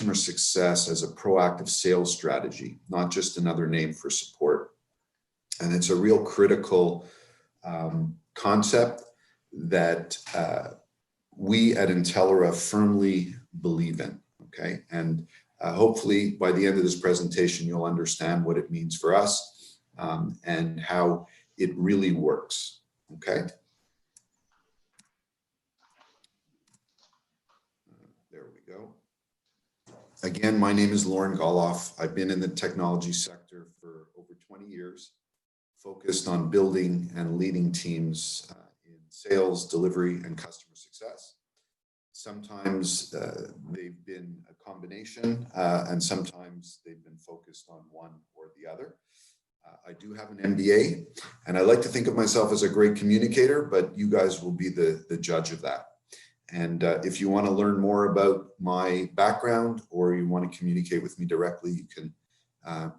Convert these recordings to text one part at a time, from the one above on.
customer success as a proactive sales strategy, not just another name for support. And it's a real critical concept that we at Intellera firmly believe in, okay? And hopefully by the end of this presentation, you'll understand what it means for us and how it really works, okay? There we go. Again, my name is Lorne Goloff. I've been in the technology sector for over 20 years, focused on building and leading teams in sales, delivery, and customer success. Sometimes they've been a combination, and sometimes they've been focused on one or the other. I do have an MBA, and I like to think of myself as a great communicator, but you guys will be the judge of that. And if you want to learn more about my background or you want to communicate with me directly, you can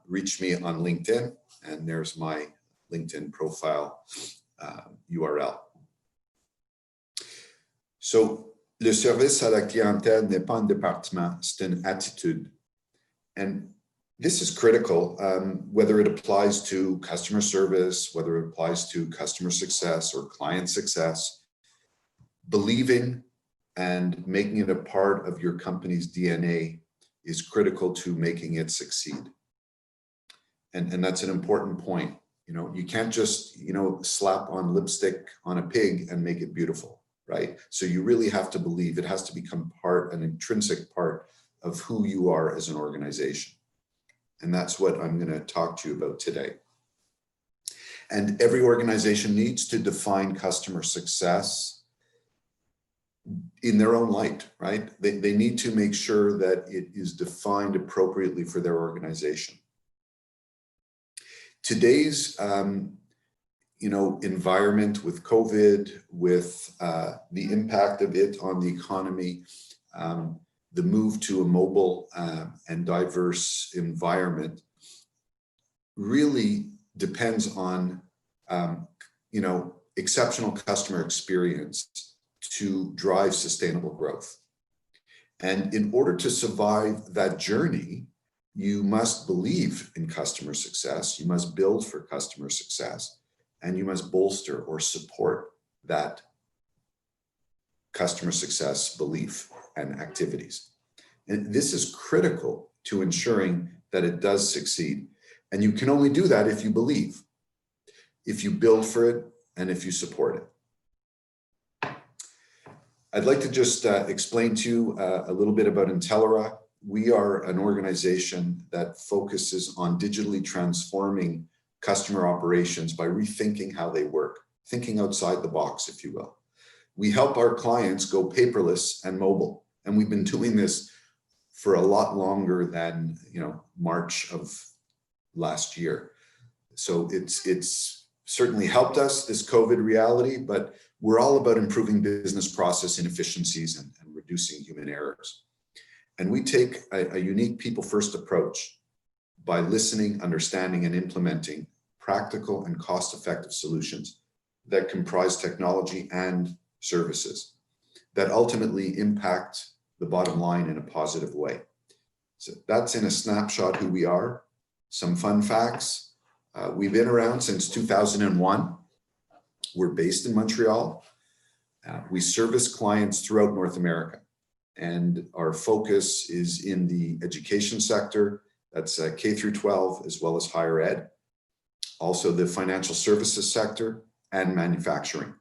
reach me on LinkedIn, and there's my LinkedIn profile URL. So, le service à la clientèle n'est pas un département, c'est une attitude. And this is critical, whether it applies to customer service, whether it applies to customer success or client success. Believing and making it a part of your company's DNA is critical to making it succeed. And that's an important point. You know, you can't just, slap on lipstick on a pig and make it beautiful, right? So you really have to believe. It has to become an intrinsic part of who you are as an organization. And that's what I'm going to talk to you about today. And every organization needs to define customer success in their own light, right? They need to make sure that it is defined appropriately for their organization. Today's, environment with COVID, with the impact of it on the economy, the move to a mobile and diverse environment really depends on, exceptional customer experience to drive sustainable growth. And in order to survive that journey, you must believe in customer success, you must build for customer success, and you must bolster or support that customer success belief and activities. And this is critical to ensuring that it does succeed. And you can only do that if you believe, if you build for it, and if you support it. I'd like to just explain to you a little bit about Intellera. We are an organization that focuses on digitally transforming customer operations by rethinking how they work, thinking outside the box, if you will. We help our clients go paperless and mobile, and we've been doing this for a lot longer than March of last year. So it's certainly helped us, this COVID reality, but we're all about improving business process inefficiencies and reducing human errors. And we take a unique people-first approach by listening, understanding, and implementing practical and cost-effective solutions that comprise technology and services that ultimately impact the bottom line in a positive way. So that's in a snapshot who we are. Some fun facts. We've been around since 2001. We're based in Montreal. We service clients throughout North America. And our focus is in the education sector, that's K through 12, as well as higher ed. Also the financial services sector and manufacturing.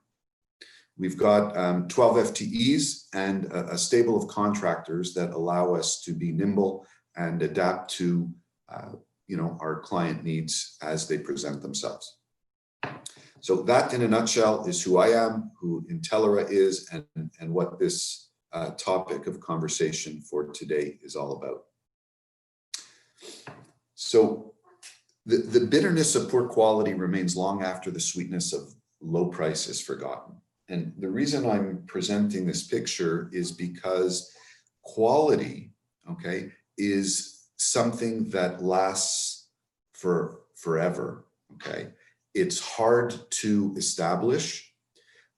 We've got 12 FTEs and a stable of contractors that allow us to be nimble and adapt to our client needs as they present themselves. So that in a nutshell is who I am, who Intellera is, and what this topic of conversation for today is all about. So the bitterness of poor quality remains long after the sweetness of low price is forgotten. And the reason I'm presenting this picture is because quality, okay, is something that lasts for forever, okay? It's hard to establish,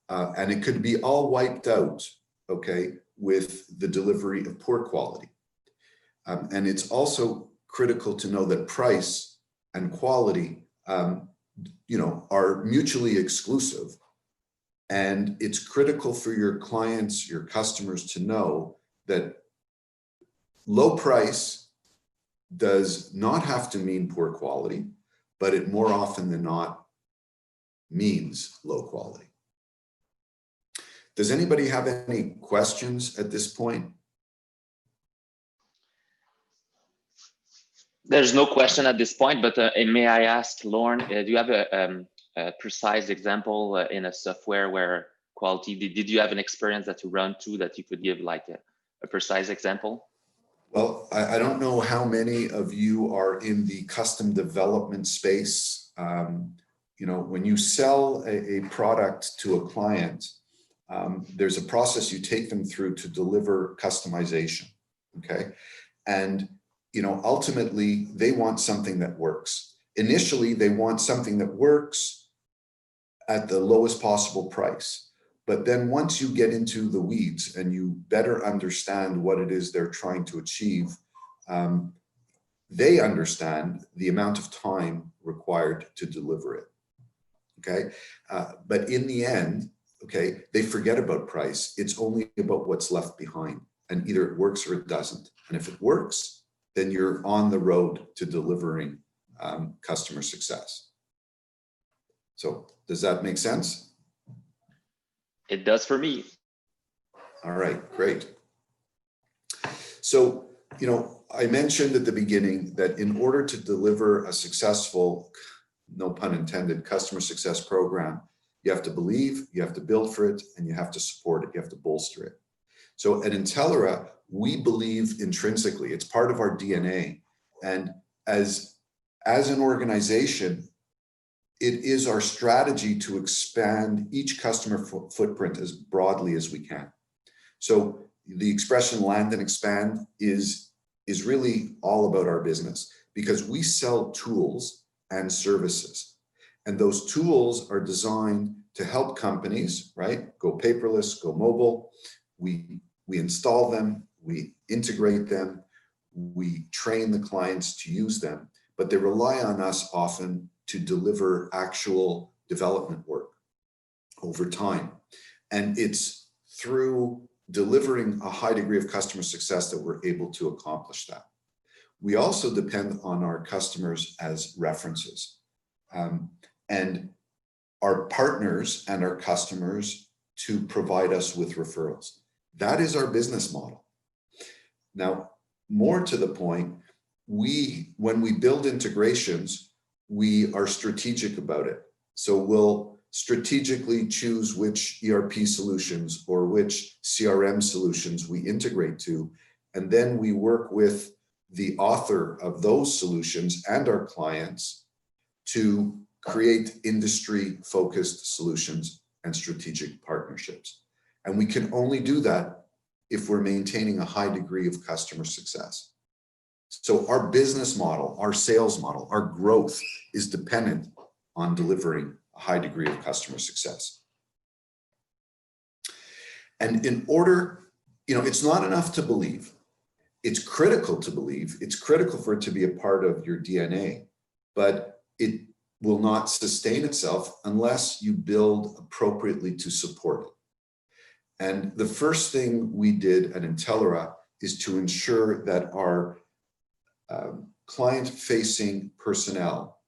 and it could be all wiped out, okay, with the delivery of poor quality. And it's also critical to know that price and quality, are mutually exclusive. And it's critical for your clients, your customers to know that low price does not have to mean poor quality, but it more often than not means low quality. Does anybody have any questions at this point? There's no question at this point, but may I ask, Lorne, do you have a precise example in a software where quality, did you have an experience that you run to that you could give like a precise example? Well, I don't know how many of you are in the custom development space. When you sell a product to a client, there's a process you take them through to deliver customization, okay? And ultimately, they want something that works. Initially, they want something that works at the lowest possible price. But then once you get into the weeds and you better understand what it is they're trying to achieve, they understand the amount of time required to deliver it, okay? But in the end, okay, they forget about price. It's only about what's left behind, and either it works or it doesn't. And if it works, then you're on the road to delivering customer success. So does that make sense? It does for me. All right, great. So, I mentioned at the beginning that in order to deliver a successful, no pun intended, customer success program, you have to believe, you have to build for it, and you have to support it, you have to bolster it. So at Intellera, we believe intrinsically, it's part of our DNA. And as an organization, it is our strategy to expand each customer footprint as broadly as we can. So the expression land and expand is really all about our business, because we sell tools and services. And those tools are designed to help companies, right? Go paperless, go mobile. We install them, we integrate them, we train the clients to use them, but they rely on us often to deliver actual development work over time. And it's through delivering a high degree of customer success that we're able to accomplish that. We also depend on our customers as references. And our partners and our customers to provide us with referrals. That is our business model. Now, more to the point, when we build integrations, we are strategic about it. So we'll strategically choose which ERP solutions or which CRM solutions we integrate to, and then we work with the author of those solutions and our clients to create industry-focused solutions and strategic partnerships. And we can only do that if we're maintaining a high degree of customer success. So our business model, our sales model, our growth is dependent on delivering a high degree of customer success. And in order, it's not enough to believe. It's critical to believe. It's critical for it to be a part of your DNA, but it will not sustain itself unless you build appropriately to support it. And the first thing we did at Intellera is to ensure that our client-facing personnel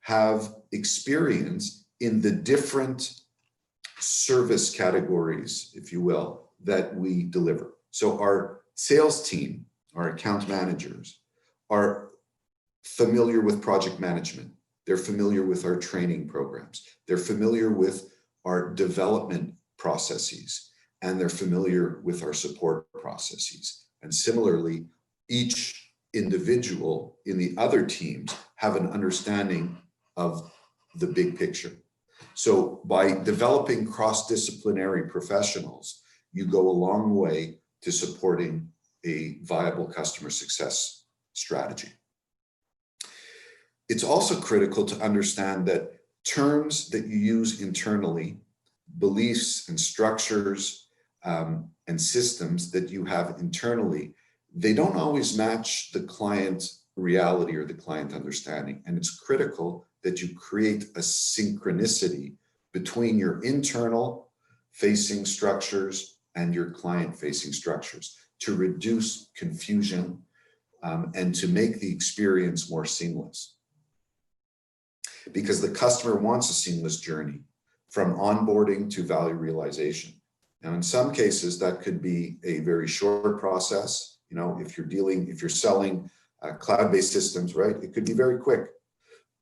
have experience in the different service categories, if you will, that we deliver. So our sales team, our account managers, are familiar with project management. They're familiar with our training programs. They're familiar with our development processes, and they're familiar with our support processes. And similarly, each individual in the other teams have an understanding of the big picture. So by developing cross-disciplinary professionals, you go a long way to supporting a viable customer success strategy. It's also critical to understand that terms that you use internally, beliefs and structures and systems that you have internally, they don't always match the client reality or the client understanding. And it's critical that you create a synchronicity between your internal facing structures and your client facing structures to reduce confusion and to make the experience more seamless. Because the customer wants a seamless journey from onboarding to value realization. Now, in some cases, that could be a very short process. You know, if you're selling cloud-based systems, right, it could be very quick.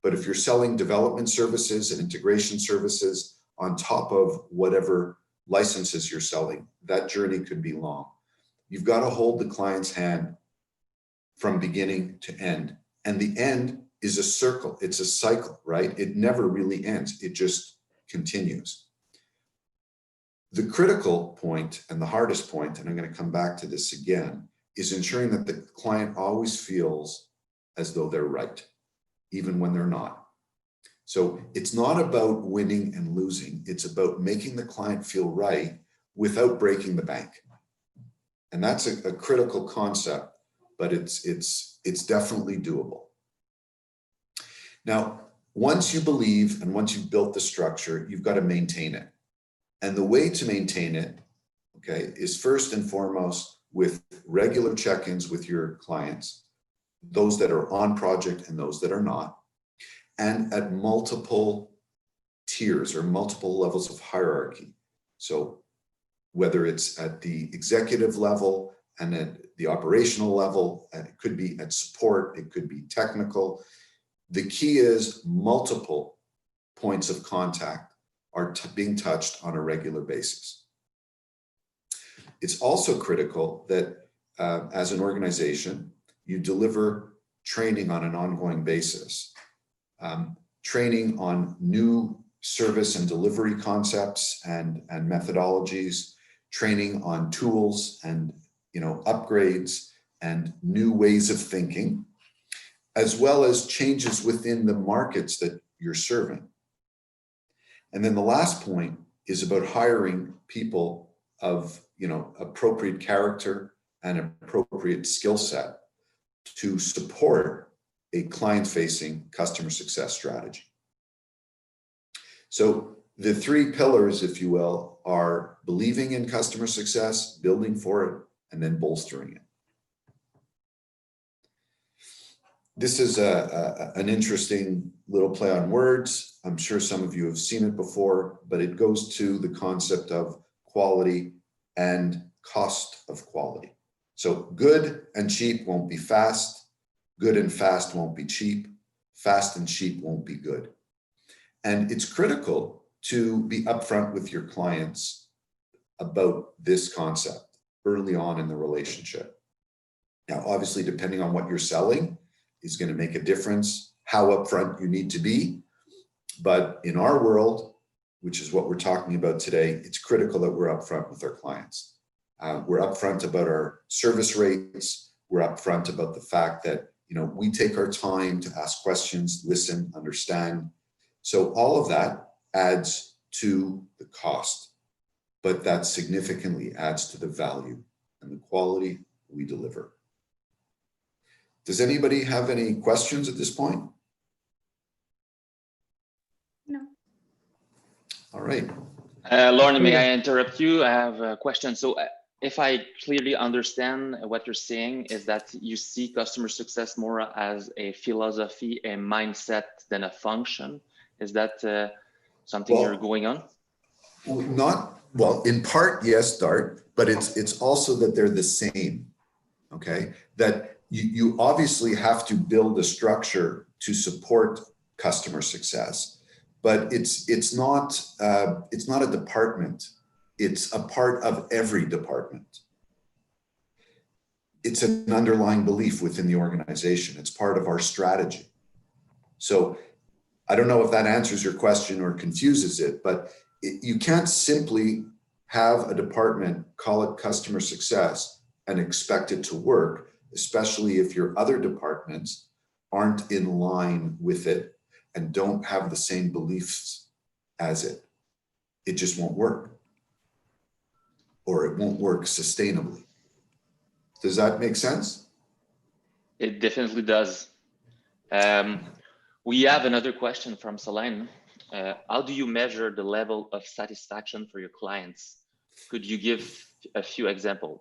But if you're selling development services and integration services on top of whatever licenses you're selling, that journey could be long. You've got to hold the client's hand from beginning to end. And the end is a circle. It's a cycle, right? It never really ends. It just continues. The critical point and the hardest point, and I'm going to come back to this again, is ensuring that the client always feels as though they're right, even when they're not. So it's not about winning and losing. It's about making the client feel right without breaking the bank. And that's a critical concept, but it's definitely doable. Now, once you believe and once you've built the structure, you've got to maintain it. And the way to maintain it, okay, is first and foremost with regular check-ins with your clients, those that are on project and those that are not, and at multiple tiers or multiple levels of hierarchy. So whether it's at the executive level and at the operational level, and it could be at support, it could be technical. The key is multiple points of contact are being touched on a regular basis. It's also critical that as an organization, you deliver training on an ongoing basis, training on new service and delivery concepts and methodologies, training on tools and upgrades and new ways of thinking, as well as changes within the markets that you're serving. And then the last point is about hiring people of appropriate character and appropriate skill set to support a client-facing customer success strategy. So the three pillars, if you will, are believing in customer success, building for it, and then bolstering it. This is an interesting little play on words. I'm sure some of you have seen it before, but it goes to the concept of quality and cost of quality. So good and cheap won't be fast. Good and fast won't be cheap. Fast and cheap won't be good. And it's critical to be upfront with your clients about this concept early on in the relationship. Now, obviously, depending on what you're selling is going to make a difference how upfront you need to be. But in our world, which is what we're talking about today, it's critical that we're upfront with our clients. We're upfront about our service rates. We're upfront about the fact that we take our time to ask questions, listen, understand. So all of that adds to the cost, but that significantly adds to the value and the quality we deliver. Does anybody have any questions at this point? No. All right. Lorne, may I interrupt you? I have a question. So if I clearly understand what you're saying is that you see customer success more as a philosophy, a mindset than a function. Is that something you're going on? Well, in part, yes, Dart, but it's also that they're the same, okay? That you obviously have to build a structure to support customer success, but it's not a department. It's a part of every department. It's an underlying belief within the organization. It's part of our strategy. So I don't know if that answers your question or confuses it, but you can't simply have a department, call it customer success, and expect it to work, especially if your other departments aren't in line with it and don't have the same beliefs as it. It just won't work, or it won't work sustainably. Does that make sense? It definitely does. We have another question from Selene. How do you measure the level of satisfaction for your clients? Could you give a few examples,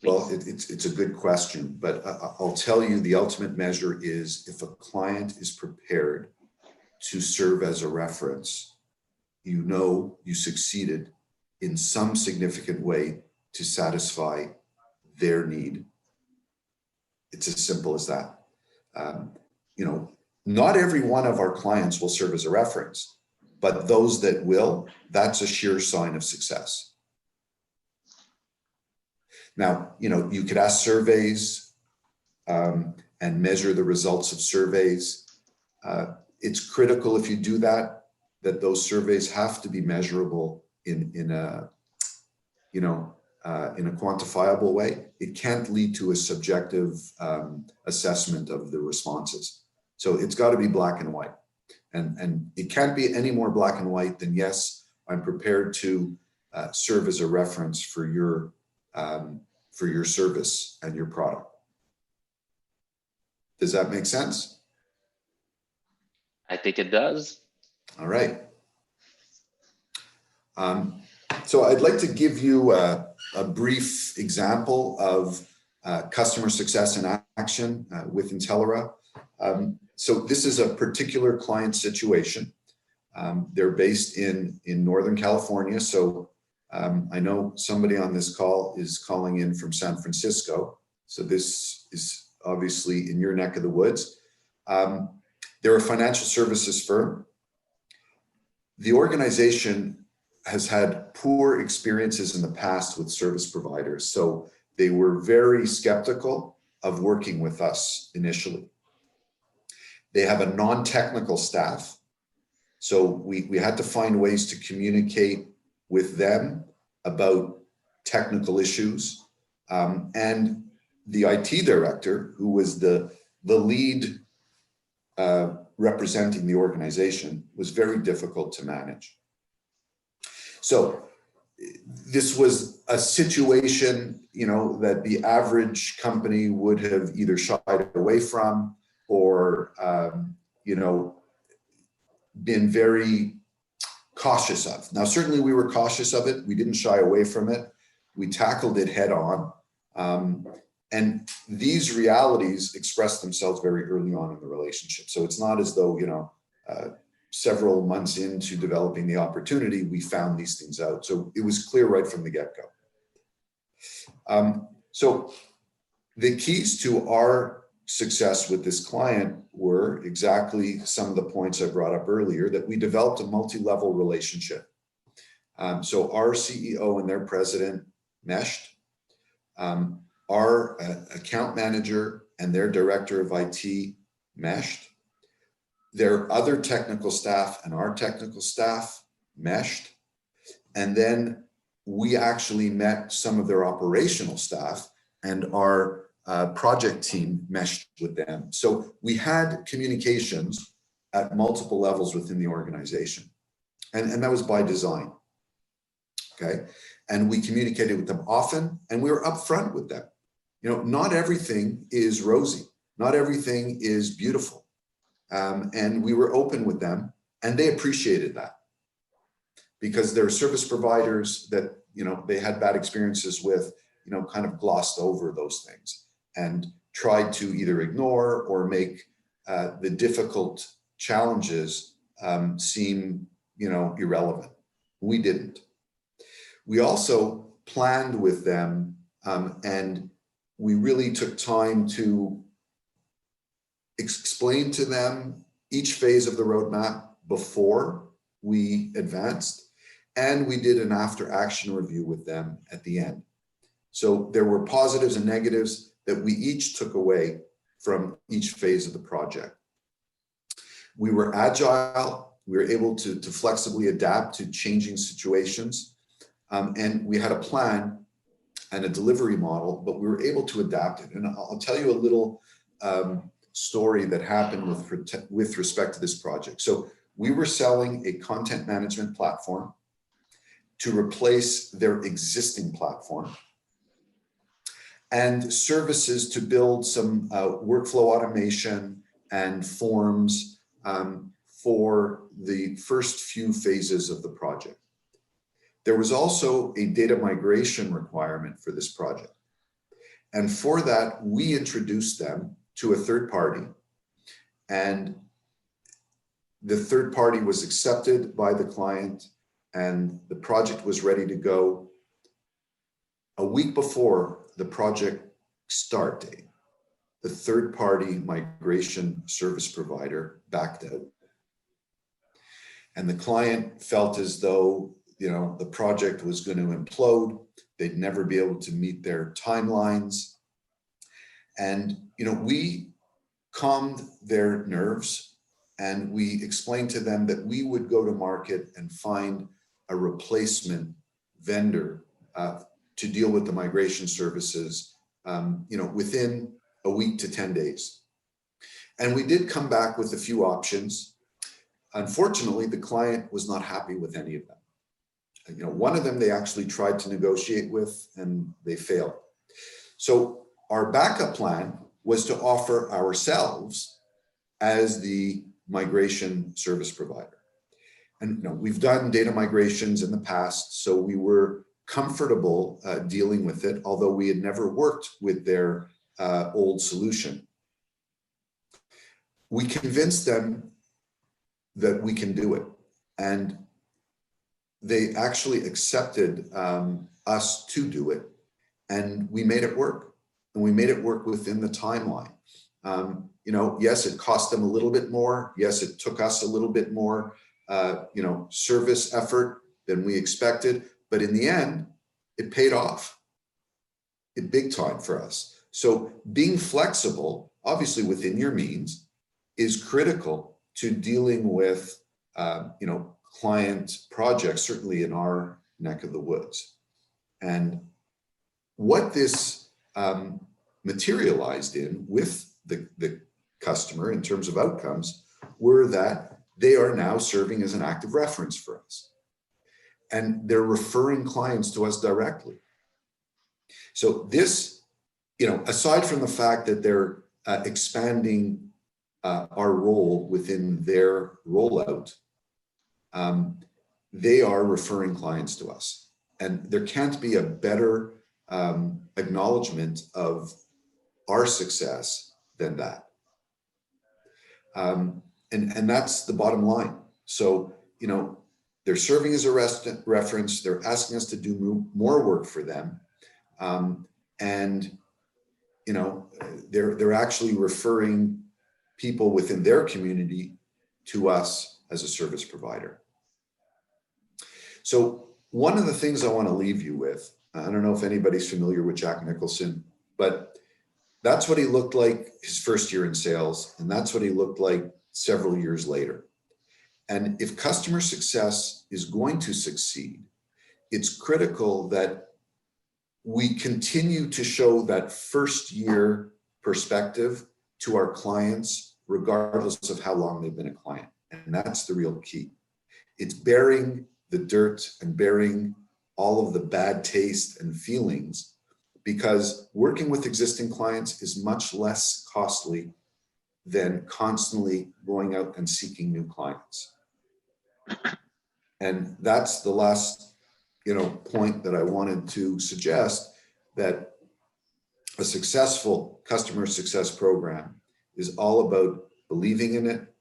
please? Well, it's a good question, but I'll tell you the ultimate measure is if a client is prepared to serve as a reference, you know you succeeded in some significant way to satisfy their need. It's as simple as that. You know, not every one of our clients will serve as a reference, but those that will, that's a sure sign of success. Now, you know, you could ask surveys and measure the results of surveys. It's critical if you do that, that those surveys have to be measurable in a quantifiable way. It can't lead to a subjective assessment of the responses. So it's got to be black and white. And it can't be any more black and white than, yes, I'm prepared to serve as a reference for your service and your product. Does that make sense? I think it does. All right. So I'd like to give you a brief example of customer success in action with Intellera. So this is a particular client situation. They're based in Northern California. So I know somebody on this call is calling in from San Francisco. So this is obviously in your neck of the woods. They're a financial services firm. The organization has had poor experiences in the past with service providers. So they were very skeptical of working with us initially. They have a non-technical staff. So we had to find ways to communicate with them about technical issues. And the IT director, who was the lead representing the organization, was very difficult to manage. So this was a situation, you know, that the average company would have either shied away from or, you know, been very cautious of. Now, certainly we were cautious of it. We didn't shy away from it. We tackled it head on. And these realities expressed themselves very early on in the relationship. So it's not as though, you know, several months into developing the opportunity, we found these things out. So it was clear right from the get-go. So the keys to our success with this client were exactly some of the points I brought up earlier, that we developed a multi-level relationship. So our CEO and their president meshed. Our account manager and their director of IT meshed. Their other technical staff and our technical staff meshed. And then we actually met some of their operational staff, and our project team meshed with them. So we had communications at multiple levels within the organization. And that was by design. Okay. And we communicated with them often, and we were upfront with them. You know, not everything is rosy. Not everything is beautiful. And we were open with them, and they appreciated that, because there are service providers that, you know, they had bad experiences with, you know, kind of glossed over those things and tried to either ignore or make the difficult challenges seem, you know, irrelevant. We didn't. We also planned with them, and we really took time to explain to them each phase of the roadmap before we advanced, and we did an after action review with them at the end. So there were positives and negatives that we each took away from each phase of the project. We were agile. We were able to flexibly adapt to changing situations. And we had a plan and a delivery model, but we were able to adapt it. And I'll tell you a little story that happened with respect to this project. So we were selling a content management platform to replace their existing platform. and services to build some workflow automation and forms for the first few phases of the project. There was also a data migration requirement for this project. And for that, we introduced them to a third party, and the third party was accepted by the client, and the project was ready to go. A week before the project start date, the third party migration service provider backed out. And the client felt as though, the project was going to implode. They'd never be able to meet their timelines. And, we calmed their nerves, and we explained to them that we would go to market and find a replacement vendor to deal with the migration services, within a week to 10 days. And we did come back with a few options. Unfortunately, the client was not happy with any of them. One of them they actually tried to negotiate with, and they failed. So our backup plan was to offer ourselves as the migration service provider. And we've done data migrations in the past, so we were comfortable dealing with it, although we had never worked with their old solution. We convinced them that we can do it, and they actually accepted us to do it, and we made it work, and we made it work within the timeline. Yes, it cost them a little bit more. Yes, it took us a little bit more, service effort than we expected, but in the end, it paid off. It big time for us. So being flexible, obviously within your means, is critical to dealing with, client projects, certainly in our neck of the woods. And what this materialized in with the customer in terms of outcomes were that they are now serving as an active reference for us. And they're referring clients to us directly. So this, aside from the fact that they're expanding our role within their rollout, they are referring clients to us. And there can't be a better acknowledgement of our success than that. And that's the bottom line. So, they're serving as a reference. They're asking us to do more work for them. And, they're actually referring people within their community to us as a service provider. So one of the things I want to leave you with, I don't know if anybody's familiar with Jack Nicholson, but that's what he looked like his first year in sales. And that's what he looked like several years later. And if customer success is going to succeed, it's critical that we continue to show that first year perspective to our clients, regardless of how long they've been a client. And that's the real key. It's bearing the dirt and bearing all of the bad taste and feelings, because working with existing clients is much less costly than constantly going out and seeking new clients. And that's the last, point that I wanted to suggest, that a successful customer success program is all about believing in it,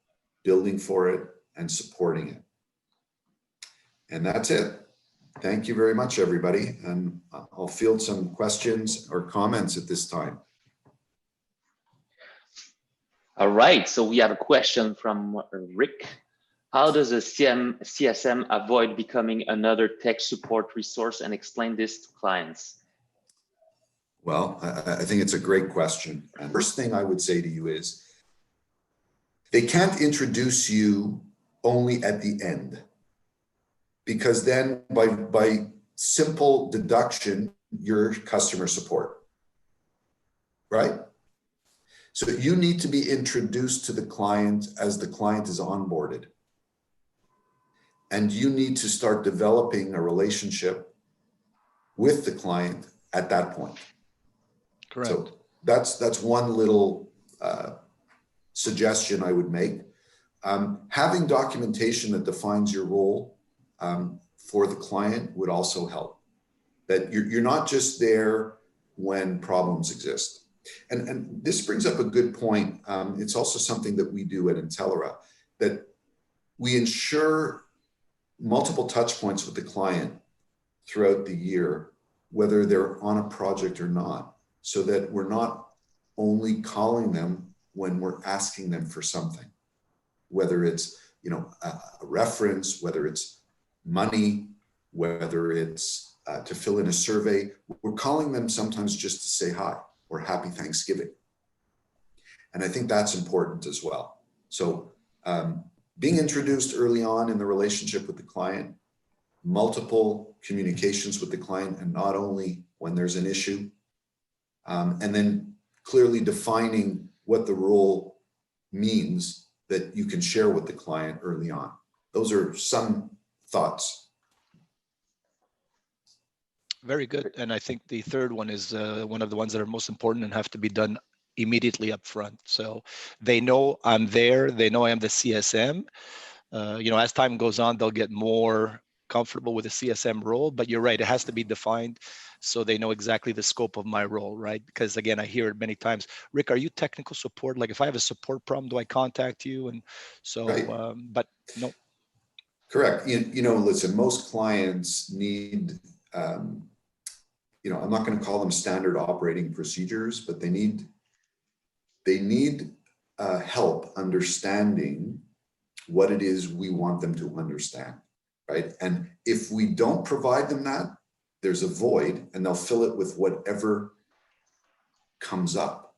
building for it, and supporting it. And that's it. Thank you very much, everybody. And I'll field some questions or comments at this time. All right, so we have a question from Rick. How does a CSM avoid becoming another tech support resource, and explain this to clients? Well, I think it's a great question. And first thing I would say to you is, they can't introduce you only at the end, because then by simple deduction, you're customer support, right? So you need to be introduced to the client as the client is onboarded. And you need to start developing a relationship with the client at that point. Correct. So that's one little suggestion I would make. Having documentation that defines your role for the client would also help. That you're not just there when problems exist. And this brings up a good point. It's also something that we do at Intellera, that we ensure multiple touch points with the client throughout the year, whether they're on a project or not, so that we're not only calling them when we're asking them for something, whether it's, you know, a reference, whether it's money, whether it's to fill in a survey. We're calling them sometimes just to say hi or happy Thanksgiving. And I think that's important as well. So being introduced early on in the relationship with the client, multiple communications with the client, and not only when there's an issue, and then clearly defining what the role means that you can share with the client early on. Those are some thoughts. Very good. And I think the third one is one of the ones that are most important and have to be done immediately up front. So they know I'm there. They know I am the CSM. You know, as time goes on, they'll get more comfortable with the CSM role, but you're right, it has to be defined so they know exactly the scope of my role, right? Because again, I hear it many times, Rick, are you technical support? Like if I have a support problem, do I contact you? And so, Right. But no. Correct. You know, listen, most clients need, you know, I'm not going to call them standard operating procedures, but they need help understanding what it is we want them to understand, right? And if we don't provide them that, there's a void and they'll fill it with whatever comes up.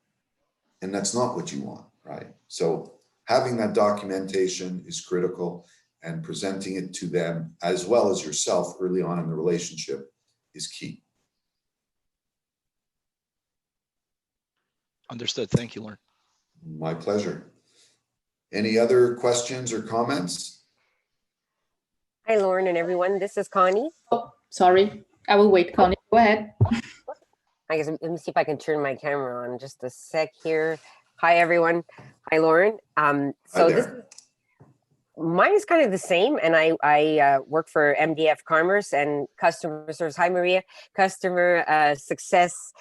And that's not what you want, right? So having that documentation is critical, and presenting it to them as well as yourself early on in the relationship is key. Understood. Thank you, Lorne. My pleasure. Any other questions or comments? Hi, Lorne and everyone. This is Connie. Oh, sorry. I will wait, Connie. Go ahead. I guess let me see if I can turn my camera on just a sec here. Hi, everyone. Hi, Lorne. Mine is kind of the same, and I work for MDF Commerce and Customer Service. Hi, Maria. Customer Success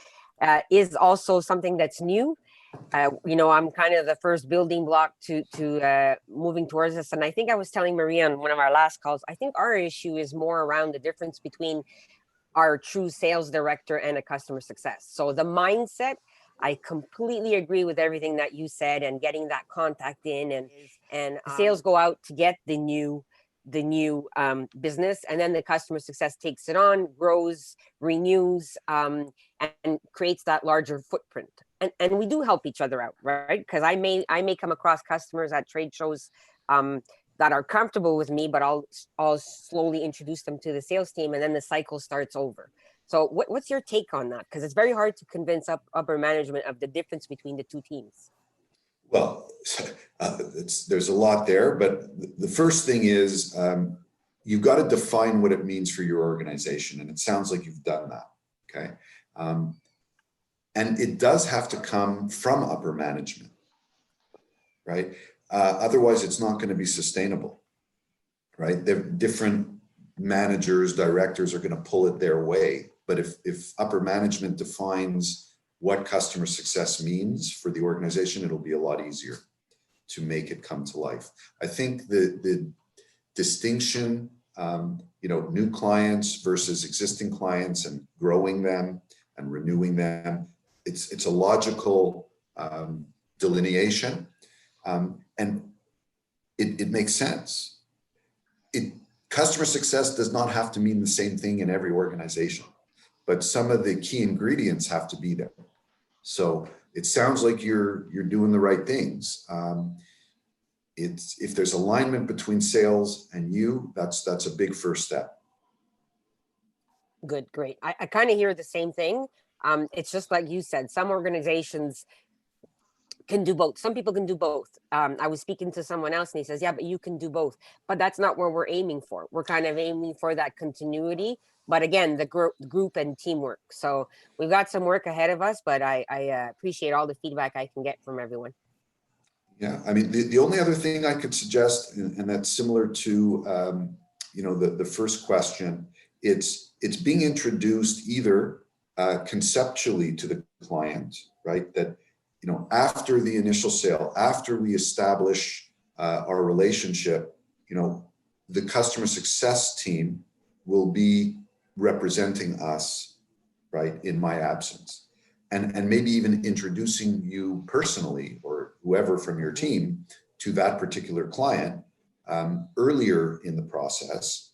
is also something that's new. You know, I'm kind of the first building block to moving towards this. And I think I was telling Maria on one of our last calls, I think our issue is more around the difference between our true sales director and a customer success. So the mindset, I completely agree with everything that you said, and getting that contact in, and sales go out to get the new business, and then the customer success takes it on, grows, renews, and creates that larger footprint. And we do help each other out, right? Because I may come across customers at trade shows that are comfortable with me, but I'll slowly introduce them to the sales team, and then the cycle starts over. So what's your take on that? Because it's very hard to convince upper management of the difference between the two teams. Well, there's a lot there, but the first thing is you've got to define what it means for your organization. And it sounds like you've done that, okay? And it does have to come from upper management, right? Otherwise, it's not going to be sustainable, right? Different managers, directors are going to pull it their way. But if upper management defines what customer success means for the organization, it'll be a lot easier to make it come to life. I think the distinction, you know, new clients versus existing clients and growing them and renewing them, it's a logical delineation, and it makes sense. Customer success does not have to mean the same thing in every organization, but some of the key ingredients have to be there. So it sounds like you're doing the right things. If there's alignment between sales and you, that's a big first step. Good, great. I kind of hear the same thing. It's just like you said, some organizations can do both. Some people can do both. I was speaking to someone else and he says, yeah, but you can do both. But that's not where we're aiming for. We're kind of aiming for that continuity. But again, the group and teamwork. So we've got some work ahead of us, but I appreciate all the feedback I can get from everyone. Yeah, I mean, the only other thing I could suggest, and that's similar to, you know, the first question, it's being introduced either conceptually to the client, right? That, you know, after the initial sale, after we establish our relationship, you know, the customer success team will be representing us, right, in my absence. And maybe even introducing you personally or whoever from your team to that particular client earlier in the process,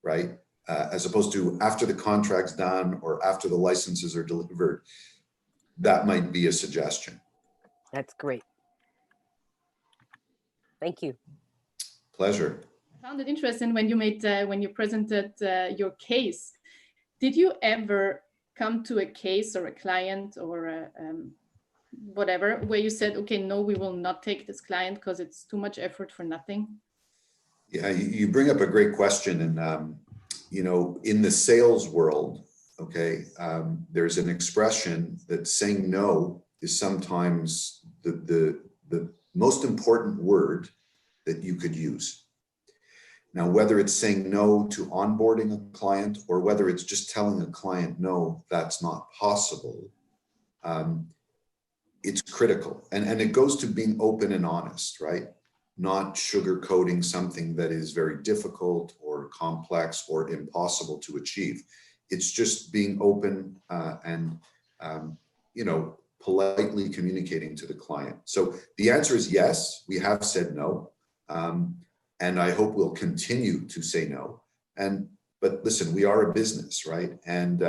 right? As opposed to after the contract's done or after the licenses are delivered. That might be a suggestion. That's great. Thank you. Pleasure. I found it interesting when you made when you presented your case. Did you ever come to a case or a client or whatever where you said, okay, no, we will not take this client because it's too much effort for nothing? Yeah, you bring up a great question. And, you know, in the sales world, okay, there's an expression that saying no is sometimes the most important word that you could use. Now, whether it's saying no to onboarding a client or whether it's just telling a client, no, that's not possible, it's critical. And it goes to being open and honest, right? Not sugarcoating something that is very difficult or complex or impossible to achieve. It's just being open and, you know, politely communicating to the client. So the answer is yes, we have said no. And I hope we'll continue to say no. But listen, we are a business, right? And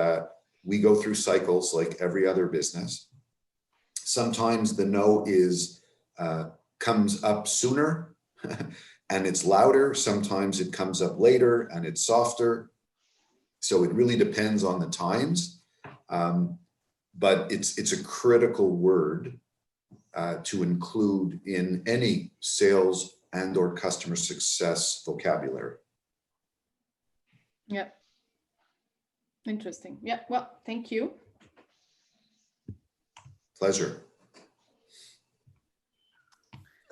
we go through cycles like every other business. Sometimes the no is comes up sooner and it's louder. Sometimes it comes up later and it's softer. So it really depends on the times. But it's a critical word to include in any sales and or customer success vocabulary. Yeah. Interesting. Yeah. Well, thank you. Pleasure.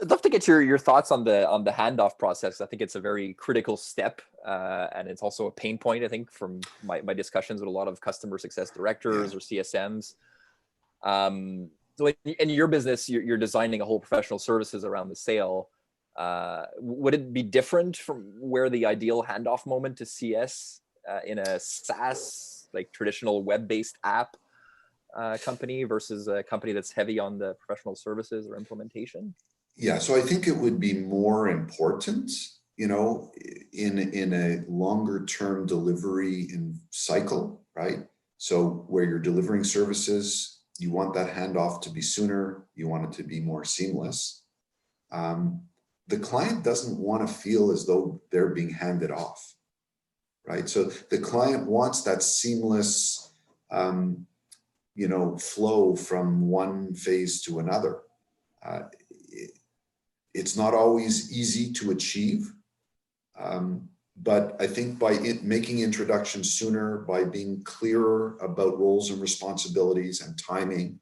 I'd love to get your thoughts on the handoff process. I think it's a very critical step, and it's also a pain point, I think, from my discussions with a lot of customer success directors or CSMs. So in your business, you're designing a whole professional services around the sale. Would it be different from where the ideal handoff moment to CS in a SaaS, like traditional web-based app company versus a company that's heavy on the professional services or implementation? Yeah, so I think it would be more important, you know, in a longer term delivery in cycle, right? So where you're delivering services, you want that handoff to be sooner, you want it to be more seamless. The client doesn't want to feel as though they're being handed off, right? So the client wants that seamless, you know, flow from one phase to another. It's not always easy to achieve, but I think by making introductions sooner, by being clearer about roles and responsibilities and timing,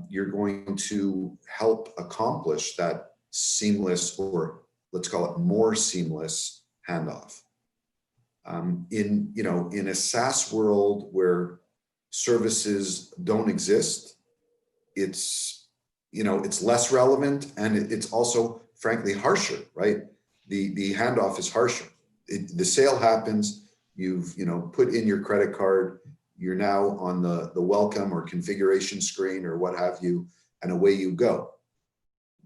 you're going to help accomplish that seamless, or let's call it more seamless, handoff. In a SaaS world where services don't exist, it's less relevant, and it's also frankly harsher, right? The handoff is harsher. The sale happens, you've put in your credit card, you're now on the welcome or configuration screen or what have you, and away you go.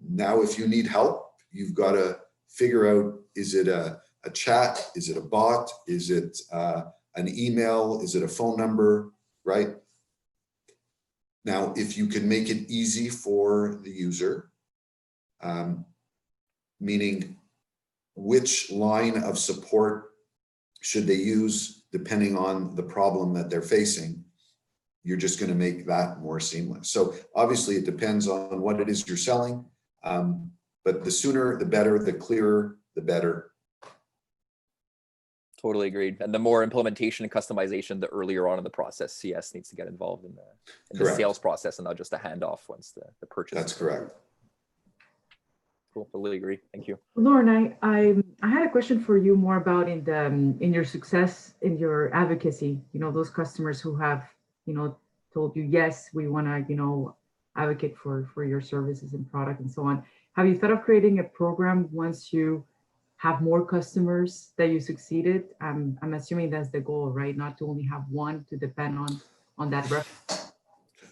Now, if you need help, you've got to figure out, is it a chat? Is it a bot? Is it an email? Is it a phone number, right? Now, if you can make it easy for the user, meaning which line of support should they use depending on the problem that they're facing, you're just going to make that more seamless. So obviously it depends on what it is you're selling. But the sooner, the better, the clearer, the better. Totally agreed. And the more implementation and customization, the earlier on in the process, CS needs to get involved in the sales process and not just a handoff once the purchase. That's correct. Cool. Totally agree. Thank you. Lorne, I had a question for you more about in your success, in your advocacy, those customers who have, told you, yes, we want to, advocate for your services and product and so on. Have you thought of creating a program once you have more customers that you succeeded? I'm assuming that's the goal, right? Not to only have one to depend on that reference.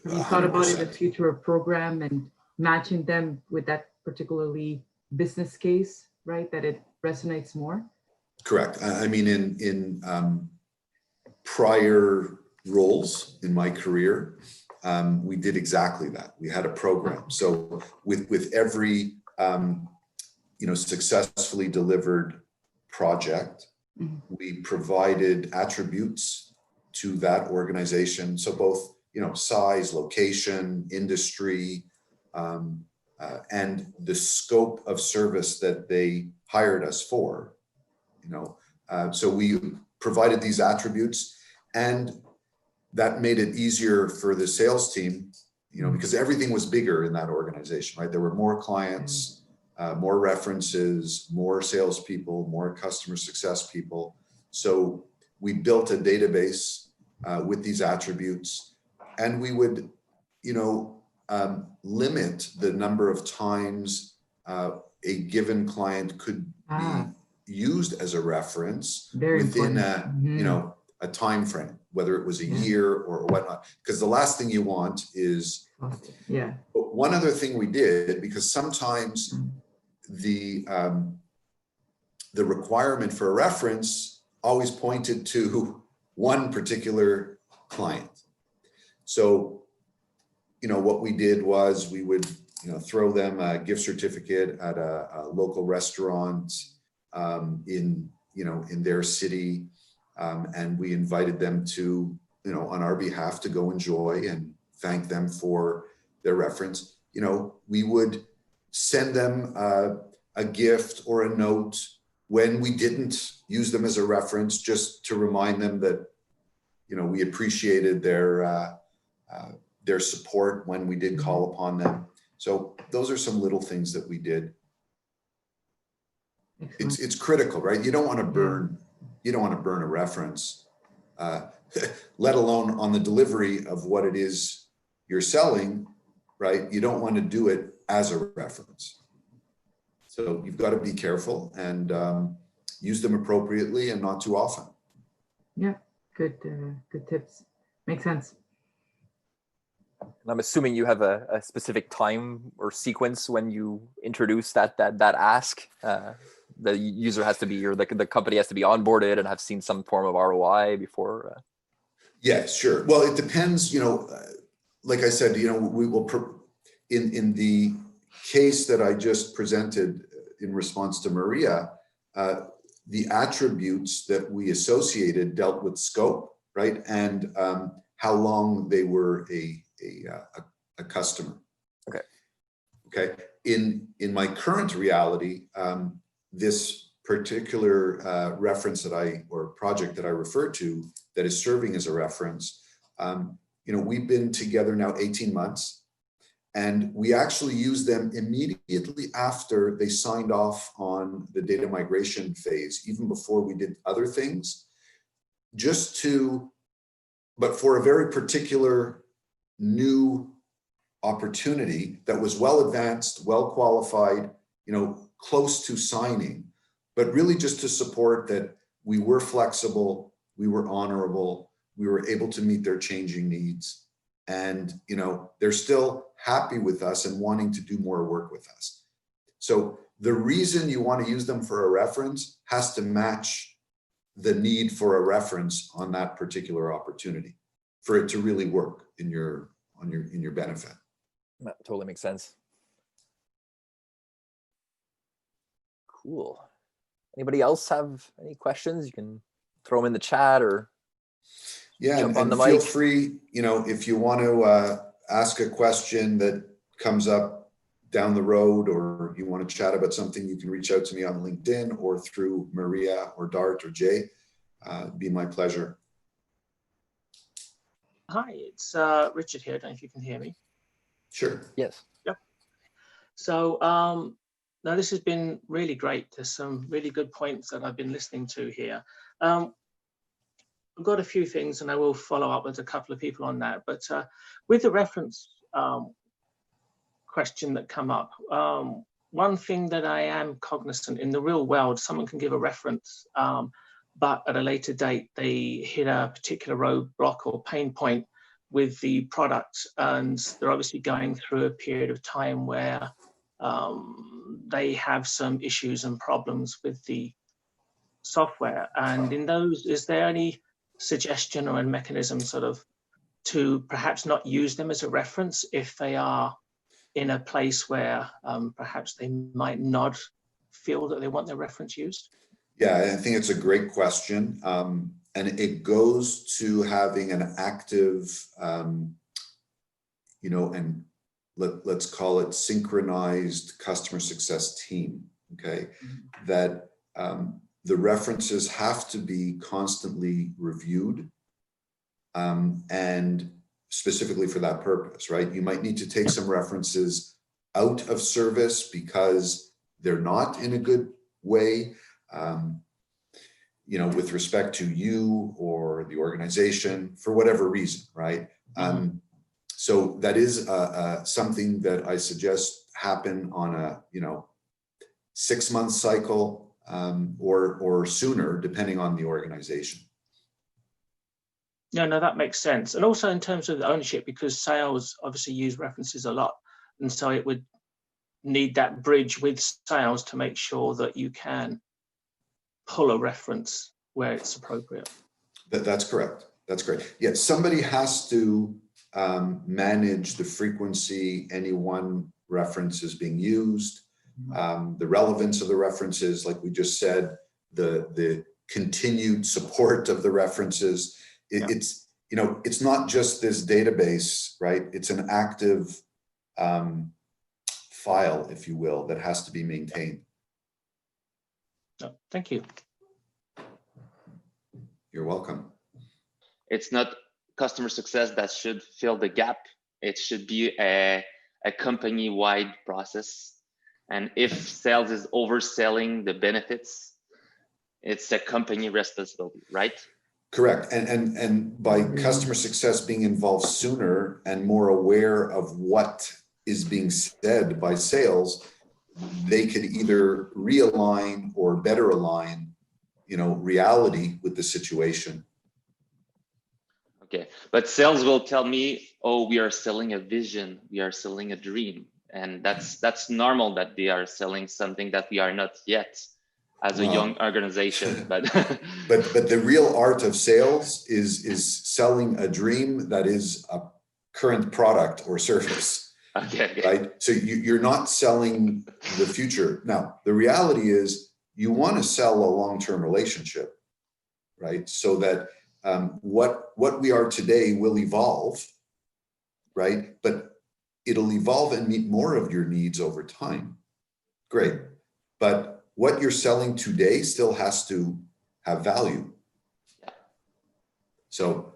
Have you thought about in the future a program and matching them with that particularly business case, right? That it resonates more? Correct. I mean, in prior roles in my career, we did exactly that. We had a program. So with every successfully delivered project, we provided attributes to that organization. So both size, location, industry, and the scope of service that they hired us for. So we provided these attributes, and that made it easier for the sales team, because everything was bigger in that organization, right? There were more clients, more references, more salespeople, more customer success people. So we built a database with these attributes, and we would, limit the number of times a given client could be used as a reference within a time frame, whether it was a year or whatnot. Because the last thing you want is, But one other thing we did, because sometimes the requirement for a reference always pointed to one particular client. So, what we did was we would, throw them a gift certificate at a local restaurant in their city. And we invited them to, on our behalf, to go enjoy and thank them for their reference. We would send them a gift or a note when we didn't use them as a reference, just to remind them that, we appreciated their support when we did call upon them. So those are some little things that we did. It's critical, right? You don't want to burn a reference, let alone on the delivery of what it is you're selling, right? You don't want to do it as a reference. So you've got to be careful and use them appropriately and not too often. Yeah, good tips. Makes sense. And I'm assuming you have a specific time or sequence when you introduce that ask. The user has to be, or the company has to be onboarded and have seen some form of ROI before. Yeah, sure. Well, it depends. Like I said, we will in the case that I just presented in response to Maria, the attributes that we associated dealt with scope, right, and how long they were a customer. Okay. In my current reality, this particular reference or project that I referred to that is serving as a reference, we've been together now 18 months, and we actually used them immediately after they signed off on the data migration phase, even before we did other things, but for a very particular new opportunity that was well advanced, well qualified, close to signing, but really just to support that we were flexible, we were honorable, we were able to meet their changing needs. And, they're still happy with us and wanting to do more work with us. So the reason you want to use them for a reference has to match the need for a reference on that particular opportunity for it to really work in your benefit. That totally makes sense. Cool. Anybody else have any questions? You can throw them in the chat or. Yeah, jump on and the feel mic. free, if you want to ask a question that comes up down the road, or you want to chat about something, you can reach out to me on LinkedIn or through Maria or Dart or Jay. It'd be my pleasure. Hi, it's Richard here. I don't know if you can hear me. Sure. Yes. Yep. So now this has been really great. There's some really good points that I've been listening to here. I've got a few things and I will follow up with a couple of people on that. But with the reference question that come up, one thing that I am cognizant in the real world, someone can give a reference, but at a later date, they hit a particular roadblock or pain point with the product, and they're obviously going through a period of time where they have some issues and problems with the software. And in those, is there any suggestion or a mechanism sort of to perhaps not use them as a reference if they are in a place where perhaps they might not feel that they want their reference used? Yeah, I think it's a great question. And it goes to having an active, and let's call it synchronized customer success team, okay? Mm-hmm. That the references have to be constantly reviewed, and specifically for that purpose, right? You might need to take some references out of service because they're not in a good way, with respect to you or the organization for whatever reason, right? So that is something that I suggest happen on a 6-month cycle, or sooner, depending on the organization. No, that makes sense. And also in terms of the ownership, because sales obviously use references a lot. And so it would need that bridge with sales to make sure that you can pull a reference where it's appropriate. That's correct. That's correct. Yeah, somebody has to manage the frequency any one reference is being used, the relevance of the references, like we just said, the continued support of the references. It's not just this database, right? It's an active file, if you will, that has to be maintained. Thank you. You're welcome. It's not customer success that should fill the gap. It should be a company-wide process. And if sales is overselling the benefits, it's a company responsibility, right? Correct. And by customer success being involved sooner and more aware of what is being said by sales, they could either realign or better align, reality with the situation. Okay, but sales will tell me, oh, we are selling a vision, we are selling a dream. And that's normal that they are selling something that we are not yet as a young organization. But but the real art of sales is selling a dream that is a current product or service. Okay. Right? So you're not selling the future. Now, the reality is you want to sell a long-term relationship, right? So that what we are today will evolve, right? But it'll evolve and meet more of your needs over time. Great. But what you're selling today still has to have value. So,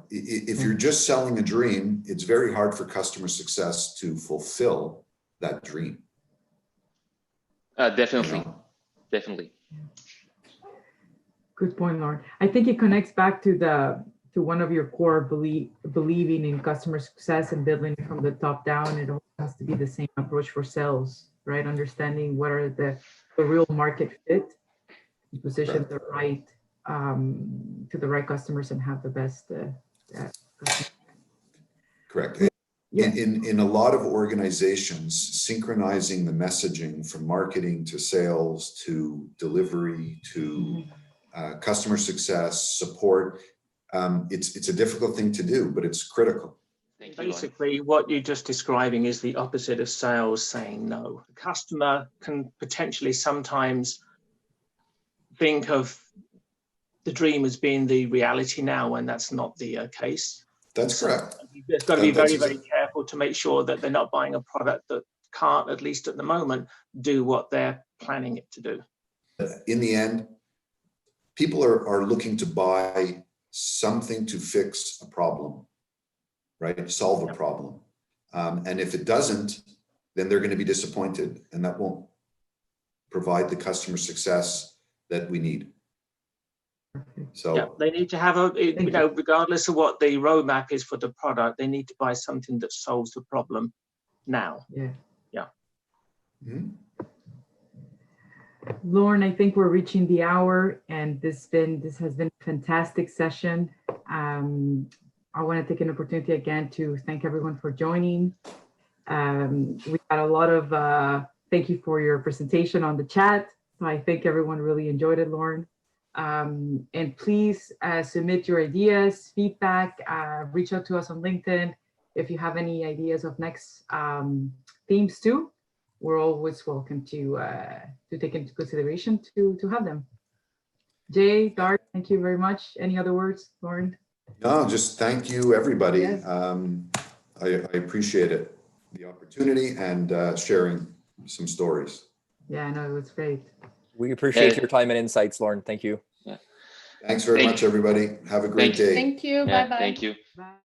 if you're just selling a dream, it's very hard for customer success to fulfill that dream. Definitely. Definitely. Good point, Lorne. I think it connects back to one of your core believing in customer success and building it from the top down. It all has to be the same approach for sales, right? Understanding what are the real market fit, position the right to the right customers and have the best. Correct. In a lot of organizations, synchronizing the messaging from marketing to sales to delivery to customer success support, it's a difficult thing to do, but it's critical. Basically, what you're just describing is the opposite of sales saying no. The customer can potentially sometimes think of the dream as being the reality now when that's not the case. That's correct. It's got to be That's very, very careful to make sure that they're not buying a product that can't, at least at the moment, do what they're planning it to do. In the end, people are looking to buy something to fix a problem, right? Solve a problem. And if it doesn't, then they're going to be disappointed, and that won't provide the customer success that we need. So yeah, they need to have regardless of what the roadmap is for the product, they need to buy something that solves the problem now. Yeah. Yeah. mm-hmm. Lorne, I think we're reaching the hour, and this has been a fantastic session. I want to take an opportunity again to thank everyone for joining. We had a lot of thank you for your presentation on the chat. So I think everyone really enjoyed it, Lorne. And please submit your ideas, feedback, reach out to us on LinkedIn if you have any ideas of next themes too. We're always welcome to take into consideration to have them. Jay, Dart, thank you very much. Any other words, Lorne? No, just thank you, everybody. Yes. I appreciate it, the opportunity and sharing some stories. Yeah, no, it was great. We appreciate your time and insights, Lorne. Thank you. Thanks very much, everybody. Have a great day. Thank you. Yeah, Bye-bye. thank you. Bye.